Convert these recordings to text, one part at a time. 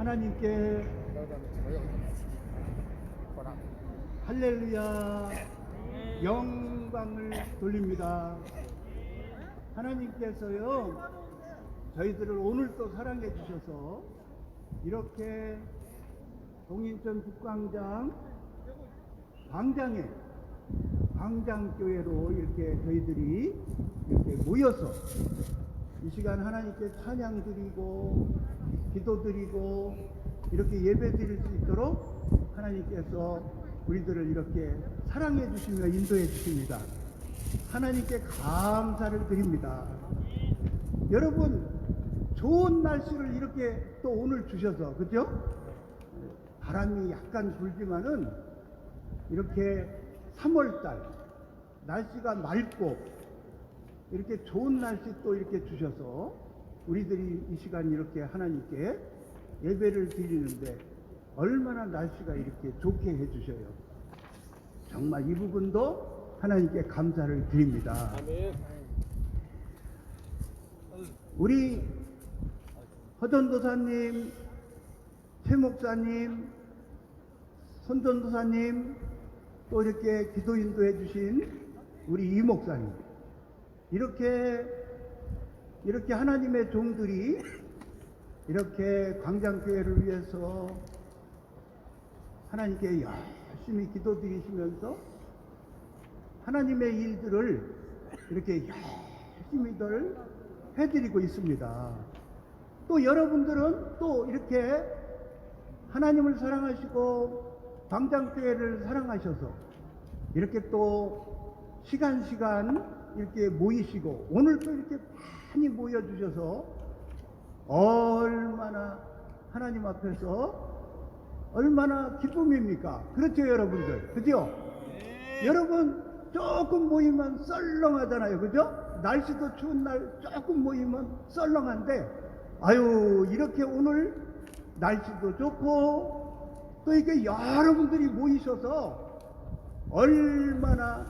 하나님께 할렐루야 영광을 돌립니다. 하나님께서요 저희들을 오늘 또 사랑해 주셔서 이렇게 동인천 북광장 광장에 광장교회로 이렇게 저희들이 이렇게 모여서 이 시간 하나님께 찬양 드리고 기도 드리고 이렇게 예배 드릴 수 있도록 하나님께서 우리들을 이렇게 사랑해 주시며 인도해 주십니다. 하나님께 감사를 드립니다. 여러분 좋은 날씨를 이렇게 또 오늘 주셔서 그죠? 바람이 약간 불지만은 이렇게 3월달 날씨가 맑고 이렇게 좋은 날씨 또 이렇게 주셔서 우리들이 이 시간 이렇게 하나님께 예배를 드리는데 얼마나 날씨가 이렇게 좋게 해주셔요. 정말 이 부분도 하나님께 감사를 드립니다. 우리 허전도사님, 최목사님, 손전도사님 또 이렇게 기도 인도해 주신 우리 이목사님 이렇게 하나님의 종들이 이렇게 광장교회를 위해서 하나님께 열심히 기도 드리시면서 하나님의 일들을 이렇게 열심히들 해드리고 있습니다. 또 여러분들은 또 이렇게 하나님을 사랑하시고 광장교회를 사랑하셔서 이렇게 또 시간 이렇게 모이시고 오늘 또 이렇게 많이 모여주셔서 얼마나 하나님 앞에서 얼마나 기쁨입니까? 그렇죠 여러분들 그죠? 네. 여러분 조금 모이면 썰렁하잖아요 그죠? 날씨도 추운 날 조금 모이면 썰렁한데 아유 이렇게 오늘 날씨도 좋고 또 이렇게 여러분들이 모이셔서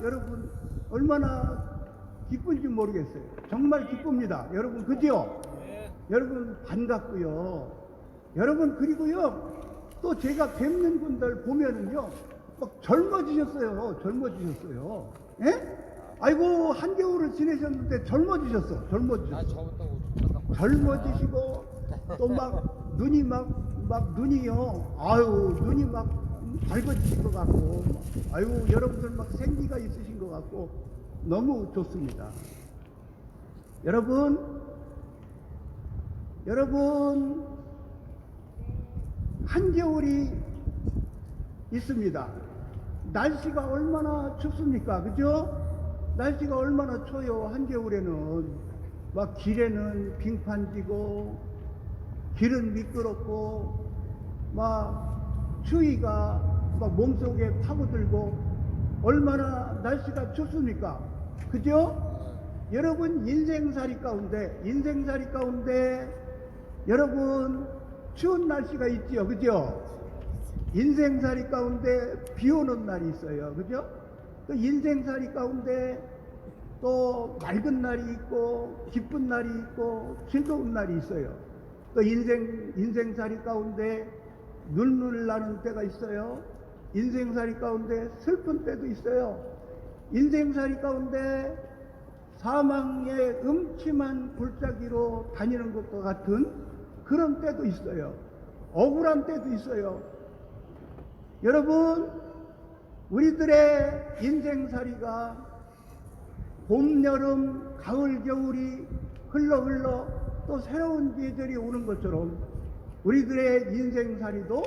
여러분 얼마나 기쁜지 모르겠어요. 정말 기쁩니다. 여러분 그죠? 네. 여러분 반갑고요. 여러분 그리고요 또 제가 뵙는 분들 보면은요 막 젊어지셨어요. 예? 아이고 한겨울을 지내셨는데 젊어지셨어. 젊어지시고 또 막 눈이 눈이요 아유 눈이 막 밝아지신 것 같고 아유 여러분들 막 생기가 있으신 것 같고 너무 좋습니다. 여러분 한겨울이 있습니다. 날씨가 얼마나 춥습니까? 그죠? 날씨가 얼마나 추워요. 한겨울에는 막 길에는 빙판지고 길은 미끄럽고 막 추위가 막 몸속에 파고들고 얼마나 날씨가 춥습니까? 그죠? 여러분 인생살이 가운데 여러분 추운 날씨가 있지요. 그죠? 인생살이 가운데 비 오는 날이 있어요. 그죠? 또 인생살이 가운데 또 맑은 날이 있고 기쁜 날이 있고 즐거운 날이 있어요. 또 인생살이 가운데 눈물 나는 때가 있어요. 인생살이 가운데 슬픈 때도 있어요. 인생살이 가운데 사망의 음침한 골짜기로 다니는 것과 같은 그런 때도 있어요. 억울한 때도 있어요. 여러분 우리들의 인생살이가 봄, 여름, 가을, 겨울이 흘러 또 새로운 계절이 오는 것처럼 우리들의 인생살이도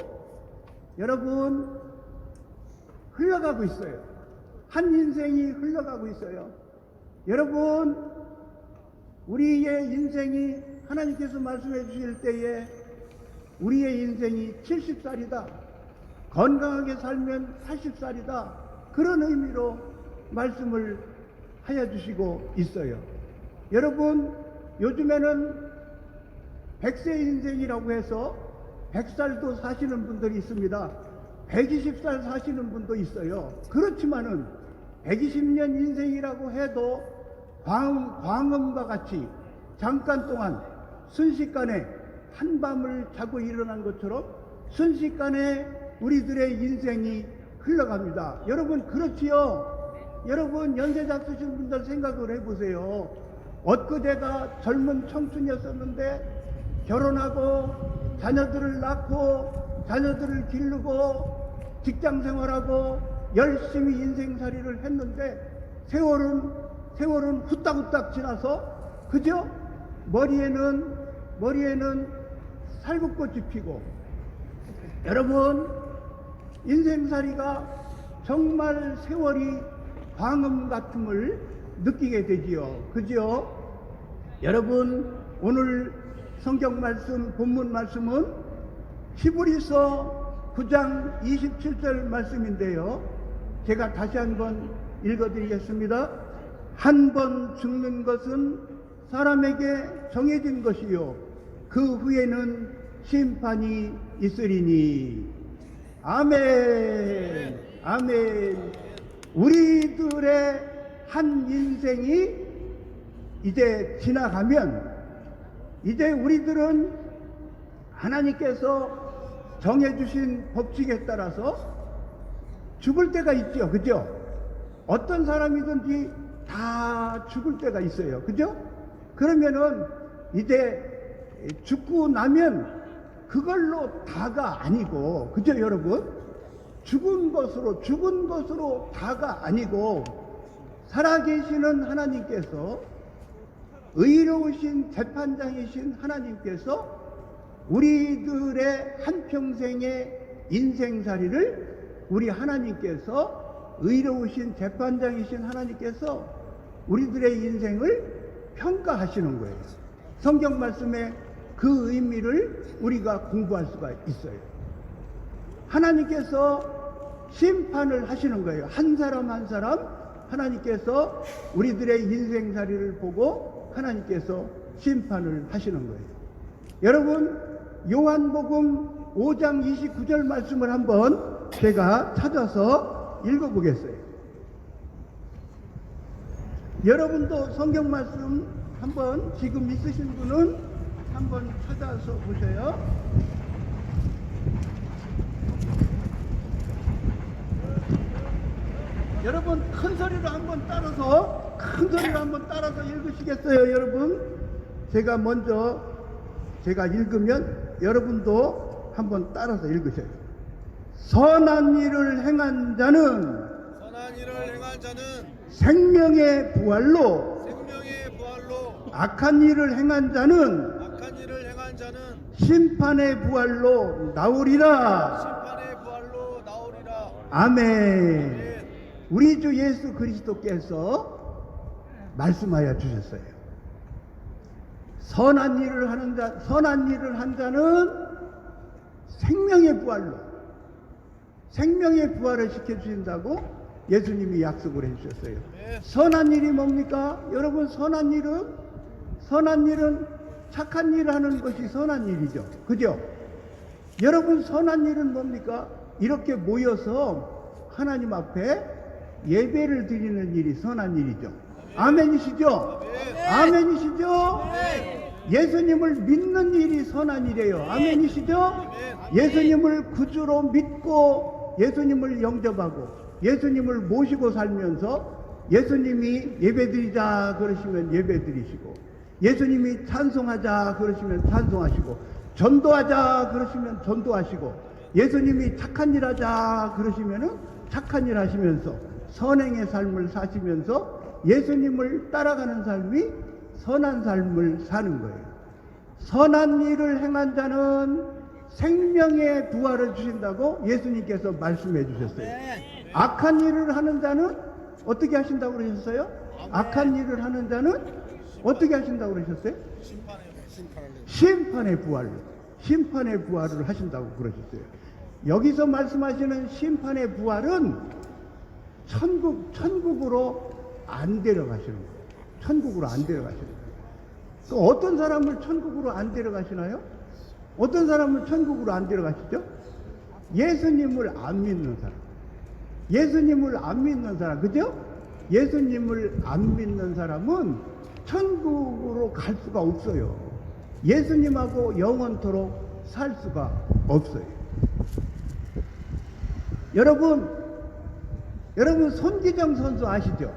여러분 흘러가고 있어요. 한 인생이 흘러가고 있어요. 여러분 우리의 인생이 하나님께서 말씀해 주실 때에 우리의 인생이 70살이다 건강하게 살면 80살이다 그런 의미로 말씀을 하여 주시고 있어요. 여러분 요즘에는 100세 인생이라고 해서 100살도 사시는 분들이 있습니다. 120살 사시는 분도 있어요. 그렇지만은 120년 인생이라고 해도 광음과 같이 잠깐 동안 순식간에 한밤을 자고 일어난 것처럼 순식간에 우리들의 인생이 흘러갑니다. 여러분 그렇지요? 여러분 연세 잡수신 분들 생각을 해보세요. 엊그제가 젊은 청춘이었었는데 결혼하고 자녀들을 낳고 자녀들을 기르고 직장생활하고 열심히 인생살이를 했는데 세월은 후딱후딱 지나서 그저 머리에는 살구꽃이 피고, 여러분 인생살이가 정말 세월이 광음 같음을 느끼게 되지요. 그죠? 여러분 오늘 성경 말씀 본문 말씀은 히브리서 9장 27절 말씀인데요. 제가 다시 한번 읽어드리겠습니다. 한 번 죽는 것은 사람에게 정해진 것이요 그 후에는 심판이 있으리니. 아멘. 아멘. 우리들의 한 인생이 이제 지나가면 이제 우리들은 하나님께서 정해주신 법칙에 따라서 죽을 때가 있죠. 그죠? 어떤 사람이든지 다 죽을 때가 있어요. 그죠? 그러면은 이제 죽고 나면 그걸로 다가 아니고, 그죠 여러분? 죽은 것으로 다가 아니고 살아계시는 하나님께서, 의로우신 재판장이신 하나님께서 우리들의 한평생의 인생살이를 우리 하나님께서, 의로우신 재판장이신 하나님께서 우리들의 인생을 평가하시는 거예요. 성경 말씀에 그 의미를 우리가 공부할 수가 있어요. 하나님께서 심판을 하시는 거예요. 한 사람 한 사람 하나님께서 우리들의 인생살이를 보고 하나님께서 심판을 하시는 거예요. 여러분 요한복음 5장 29절 말씀을 한번 제가 찾아서 읽어보겠어요. 여러분도 성경 말씀 한번 지금 있으신 분은 한번 찾아서 보세요. 여러분 큰 소리로 한번 따라서 읽으시겠어요? 여러분 제가 읽으면 여러분도 한번 따라서 읽으세요. 선한 일을 행한 자는 생명의 부활로, 악한 일을 행한 자는 심판의 부활로 나오리라. 아멘. 우리 주 예수 그리스도께서 말씀하여 주셨어요. 선한 일을 한 자는 생명의 부활을 시켜주신다고 예수님이 약속을 해주셨어요. 선한 일이 뭡니까? 여러분 선한 일은 착한 일을 하는 것이 선한 일이죠. 그죠? 여러분 선한 일은 뭡니까? 이렇게 모여서 하나님 앞에 예배를 드리는 일이 선한 일이죠. 아멘이시죠? 아멘이시죠? 예수님을 믿는 일이 선한 일이에요. 아멘이시죠? 예수님을 구주로 믿고 예수님을 영접하고 예수님을 모시고 살면서 예수님이 예배드리자 그러시면 예배드리시고, 예수님이 찬송하자 그러시면 찬송하시고, 전도하자 그러시면 전도하시고, 예수님이 착한 일 하자 그러시면은 착한 일 하시면서 선행의 삶을 사시면서 예수님을 따라가는 삶이 선한 삶을 사는 거예요. 선한 일을 행한 자는 생명의 부활을 주신다고 예수님께서 말씀해 주셨어요. 악한 일을 하는 자는 어떻게 하신다고 그러셨어요? 악한 일을 하는 자는 어떻게 하신다고 그러셨어요? 심판의 부활을 하신다고 그러셨어요. 여기서 말씀하시는 심판의 부활은 천국으로 안 데려가시는 거예요. 천국으로 안 데려가시는 거예요. 그 어떤 사람을 천국으로 안 데려가시나요? 어떤 사람을 천국으로 안 데려가시죠? 예수님을 안 믿는 사람. 예수님을 안 믿는 사람, 그죠? 예수님을 안 믿는 사람은 천국으로 갈 수가 없어요. 예수님하고 영원토록 살 수가 없어요. 여러분 손기정 선수 아시죠?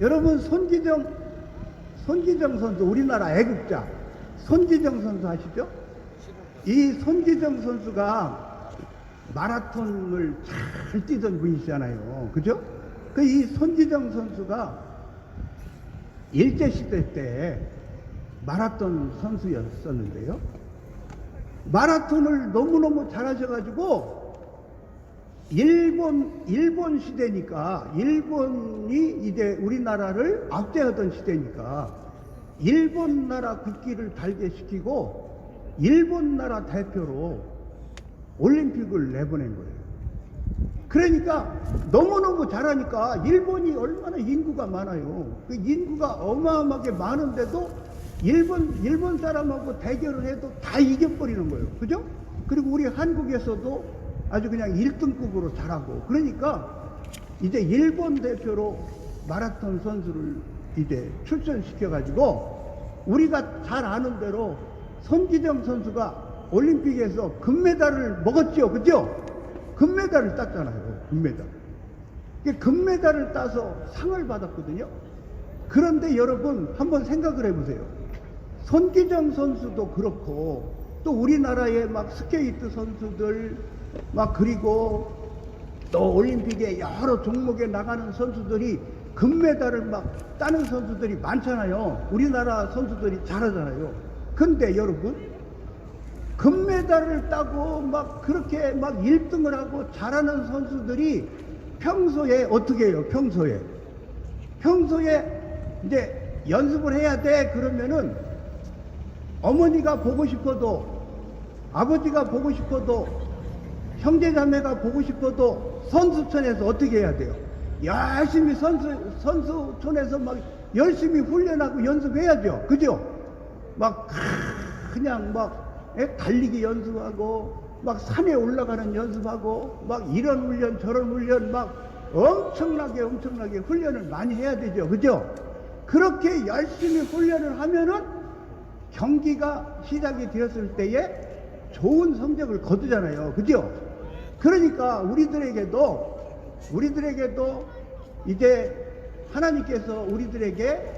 여러분 손기정 선수, 우리나라 애국자 손기정 선수 아시죠? 이 손기정 선수가 마라톤을 잘 뛰던 분이시잖아요. 그죠? 이 손기정 선수가 일제시대 때 마라톤 선수였었는데요. 마라톤을 너무너무 잘하셔가지고 일본 시대니까, 일본이 이제 우리나라를 압제하던 시대니까 일본 나라 국기를 달게 시키고 일본 나라 대표로 올림픽을 내보낸 거예요. 그러니까 너무너무 잘하니까 일본이 얼마나 인구가 많아요. 그 인구가 어마어마하게 많은데도 일본 사람하고 대결을 해도 다 이겨버리는 거예요. 그죠? 그리고 우리 한국에서도 아주 그냥 1등급으로 잘하고, 그러니까 이제 일본 대표로 마라톤 선수를 이제 출전시켜가지고 우리가 잘 아는 대로 손기정 선수가 올림픽에서 금메달을 먹었죠. 그죠? 금메달을 땄잖아요. 금메달을 따서 상을 받았거든요. 그런데 여러분 한번 생각을 해보세요. 손기정 선수도 그렇고 또 우리나라의 막 스케이트 선수들 막 그리고 또 올림픽에 여러 종목에 나가는 선수들이 금메달을 막 따는 선수들이 많잖아요. 우리나라 선수들이 잘하잖아요. 근데 여러분 금메달을 따고 막 그렇게 막 1등을 하고 잘하는 선수들이 평소에 어떻게 해요? 평소에 이제 연습을 해야 돼. 그러면은 어머니가 보고 싶어도, 아버지가 보고 싶어도, 형제자매가 보고 싶어도 선수촌에서 어떻게 해야 돼요? 열심히 선수촌에서 막 열심히 훈련하고 연습해야죠. 그죠? 막 그냥 막 달리기 연습하고 막 산에 올라가는 연습하고 막 이런 훈련 저런 훈련 막 엄청나게 훈련을 많이 해야 되죠. 그죠? 그렇게 열심히 훈련을 하면은 경기가 시작이 되었을 때에 좋은 성적을 거두잖아요. 그죠? 그러니까 우리들에게도 이제 하나님께서 우리들에게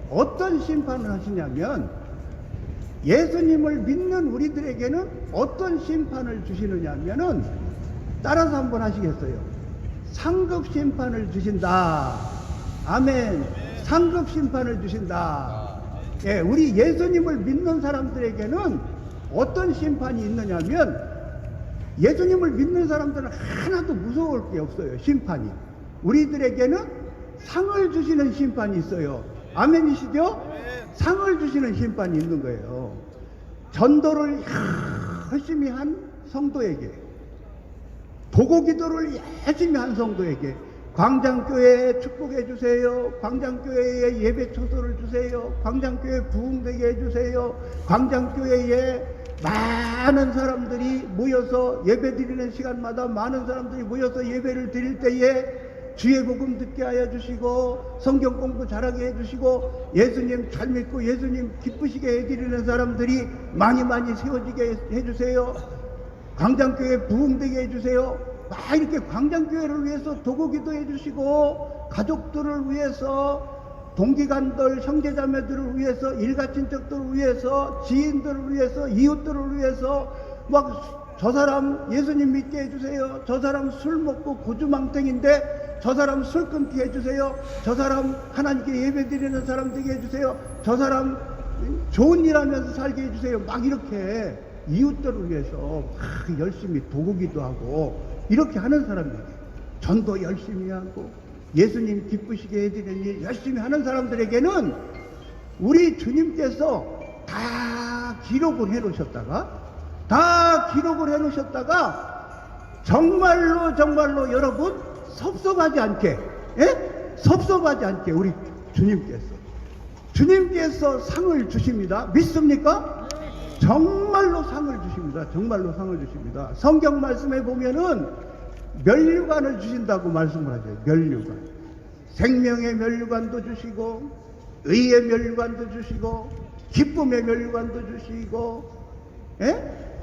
어떤 심판을 하시냐면, 예수님을 믿는 우리들에게는 어떤 심판을 주시느냐 하면은, 따라서 한번 하시겠어요? 상급 심판을 주신다. 아멘. 상급 심판을 주신다. 예, 우리 예수님을 믿는 사람들에게는 어떤 심판이 있느냐면, 예수님을 믿는 사람들은 하나도 무서울 게 없어요. 심판이. 우리들에게는 상을 주시는 심판이 있어요. 아멘이시죠? 상을 주시는 심판이 있는 거예요. 전도를 열심히 한 성도에게, 도고기도를 열심히 한 성도에게 광장교회에 축복해 주세요. 광장교회에 예배 초소를 주세요. 광장교회 부흥되게 해주세요. 광장교회에 많은 사람들이 모여서 예배 드리는 시간마다 많은 사람들이 모여서 예배를 드릴 때에 주의 복음 듣게 하여 주시고, 성경 공부 잘하게 해주시고, 예수님 잘 믿고 예수님 기쁘시게 해드리는 사람들이 많이 세워지게 해주세요. 광장교회 부흥되게 해주세요. 막 이렇게 광장교회를 위해서 도구기도 해주시고, 가족들을 위해서, 동기간들, 형제자매들을 위해서, 일가친척들을 위해서, 지인들을 위해서, 이웃들을 위해서 막 저 사람 예수님 믿게 해주세요. 저 사람 술 먹고 고주망탱인데 저 사람 술 끊게 해주세요. 저 사람 하나님께 예배 드리는 사람 되게 해주세요. 저 사람 좋은 일 하면서 살게 해주세요. 막 이렇게 이웃들을 위해서 막 열심히 도구기도 하고 이렇게 하는 사람들이, 전도 열심히 하고 예수님 기쁘시게 해드리는 일 열심히 하는 사람들에게는 우리 주님께서 다 기록을 해놓으셨다가 정말로 여러분 섭섭하지 않게, 섭섭하지 않게 우리 주님께서 상을 주십니다. 믿습니까? 정말로 상을 주십니다. 성경 말씀에 보면은 면류관을 주신다고 말씀을 하죠. 면류관. 생명의 면류관도 주시고, 의의 면류관도 주시고, 기쁨의 면류관도 주시고,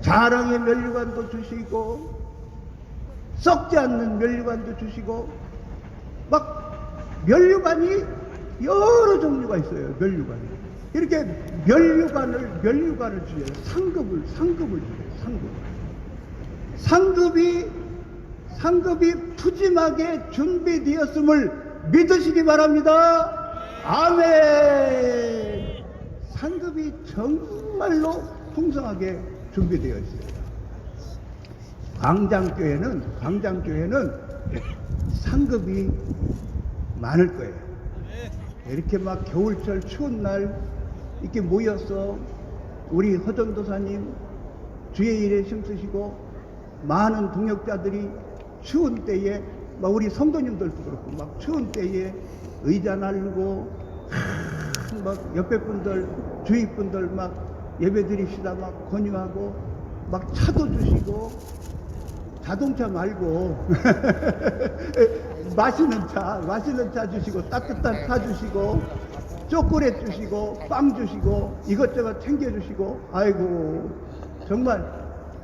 자랑의 면류관도 주시고, 썩지 않는 면류관도 주시고, 막 면류관이 여러 종류가 있어요. 면류관이 이렇게 면류관을 주세요. 상급을 주세요. 상급이 푸짐하게 준비되었음을 믿으시기 바랍니다. 아멘. 상급이 정말로 풍성하게 준비되어 있어요. 광장교회는 상급이 많을 거예요. 이렇게 막 겨울철 추운 날 이렇게 모여서 우리 허전도사님 주의 일에 힘쓰시고 많은 동역자들이 추운 때에 막 우리 성도님들도 그렇고 막 추운 때에 의자 날리고 막 옆에 분들 주위 분들 막 예배 드립시다 막 권유하고 막 차도 주시고 자동차 말고 마시는 차 주시고 따뜻한 차 주시고 초콜릿 주시고 빵 주시고 이것저것 챙겨주시고 아이고 정말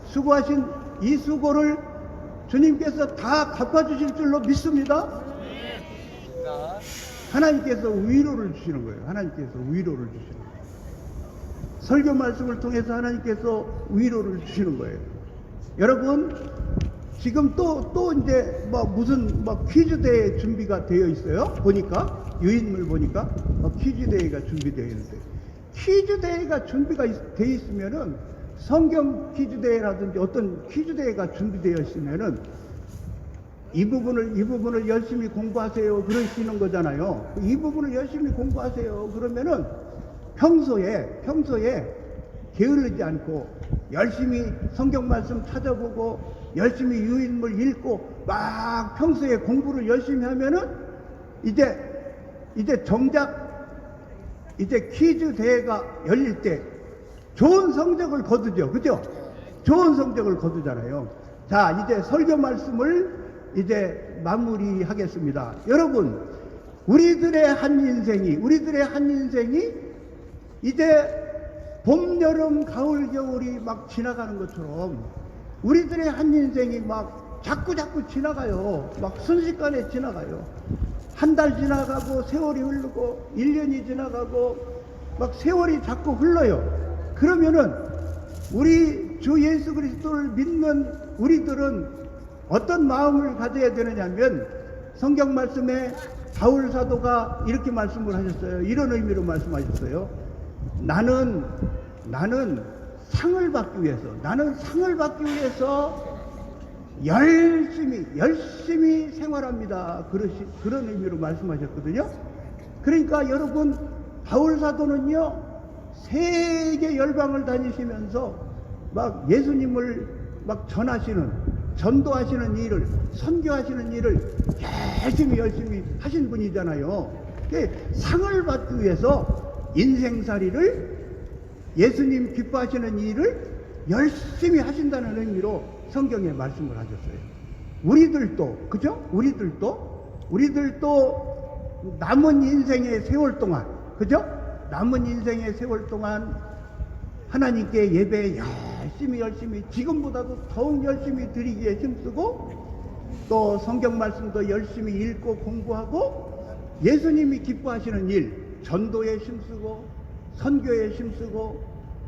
수고하신 이 수고를 주님께서 다 갚아주실 줄로 믿습니다. 하나님께서 위로를 주시는 거예요. 하나님께서 위로를 주시는 거예요. 설교 말씀을 통해서 하나님께서 위로를 주시는 거예요. 여러분 지금 또 이제 무슨 퀴즈 대회 준비가 되어 있어요. 보니까 유인물 보니까 퀴즈 대회가 준비되어 있는데 퀴즈 대회가 준비가 되어 있으면은 성경 퀴즈 대회라든지 어떤 퀴즈 대회가 준비되어 있으면은 이 부분을 열심히 공부하세요 그러시는 거잖아요. 이 부분을 열심히 공부하세요 그러면은 평소에 게으르지 않고 열심히 성경 말씀 찾아보고 열심히 유인물 읽고 막 평소에 공부를 열심히 하면은 이제 정작 이제 퀴즈 대회가 열릴 때 좋은 성적을 거두죠. 그죠? 좋은 성적을 거두잖아요. 자, 이제 설교 말씀을 이제 마무리하겠습니다. 여러분, 우리들의 한 인생이 이제 봄, 여름, 가을, 겨울이 막 지나가는 것처럼 우리들의 한 인생이 막 자꾸 지나가요. 막 순식간에 지나가요. 한 달 지나가고 세월이 흐르고 1년이 지나가고 막 세월이 자꾸 흘러요. 그러면은 우리 주 예수 그리스도를 믿는 우리들은 어떤 마음을 가져야 되느냐면 성경 말씀에 바울 사도가 이렇게 말씀을 하셨어요. 이런 의미로 말씀하셨어요. 나는 상을 받기 위해서 열심히 생활합니다. 그런 의미로 말씀하셨거든요. 그러니까 여러분 바울 사도는요 세계 열방을 다니시면서 막 예수님을 막 전도하시는 일을 선교하시는 일을 열심히 하신 분이잖아요. 상을 받기 위해서 인생살이를 예수님 기뻐하시는 일을 열심히 하신다는 의미로 성경에 말씀을 하셨어요. 우리들도 그죠? 우리들도 남은 인생의 세월 동안 그죠? 남은 인생의 세월 동안 하나님께 예배 열심히 지금보다도 더욱 열심히 드리기에 힘쓰고 또 성경 말씀도 열심히 읽고 공부하고 예수님이 기뻐하시는 일 전도에 힘쓰고 선교에 힘쓰고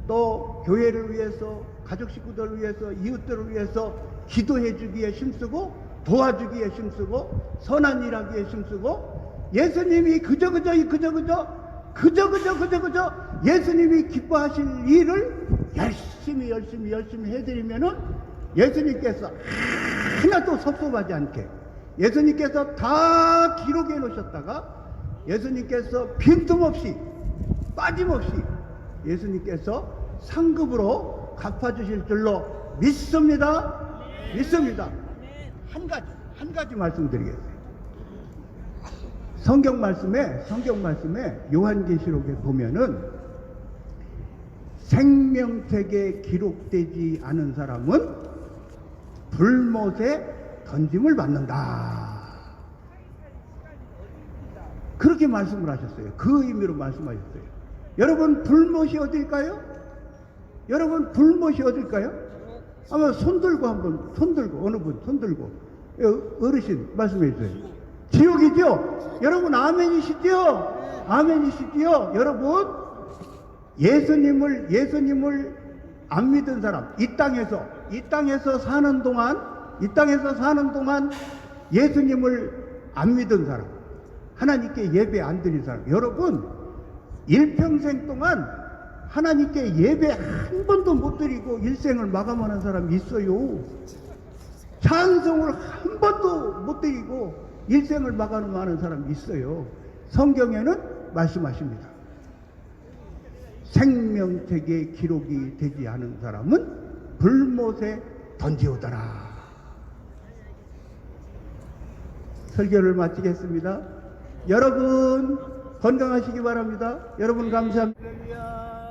또 교회를 위해서 가족 식구들을 위해서 이웃들을 위해서 기도해 주기에 힘쓰고 도와주기에 힘쓰고 선한 일하기에 힘쓰고 예수님이 그저 예수님이 기뻐하실 일을 열심히 해드리면은 예수님께서 하나도 섭섭하지 않게 예수님께서 다 기록해 놓으셨다가 예수님께서 빈틈없이 빠짐없이 예수님께서 상급으로 갚아주실 줄로 믿습니다. 한 가지 말씀드리겠습니다. 성경 말씀에 요한계시록에 보면은 생명책에 기록되지 않은 사람은 불못에 던짐을 받는다. 그렇게 말씀을 하셨어요. 그 의미로 말씀하셨어요. 여러분 불못이 어딜까요? 여러분 불못이 어딜까요? 한번 손 들고 한번 손 들고 어느 분 손 들고 어르신 말씀해 주세요. 지옥이죠? 여러분 아멘이시죠? 아멘이시죠? 여러분 예수님을 안 믿은 사람 이 땅에서 사는 동안 예수님을 안 믿은 사람 하나님께 예배 안 드린 사람 여러분 일평생 동안 하나님께 예배 한 번도 못 드리고 일생을 마감하는 사람이 있어요. 찬송을 한 번도 못 드리고 일생을 마감하는 사람이 있어요. 성경에는 말씀하십니다. 생명책에 기록이 되지 않은 사람은 불못에 던지오더라. 설교를 마치겠습니다. 여러분 건강하시기 바랍니다. 여러분 감사합니다.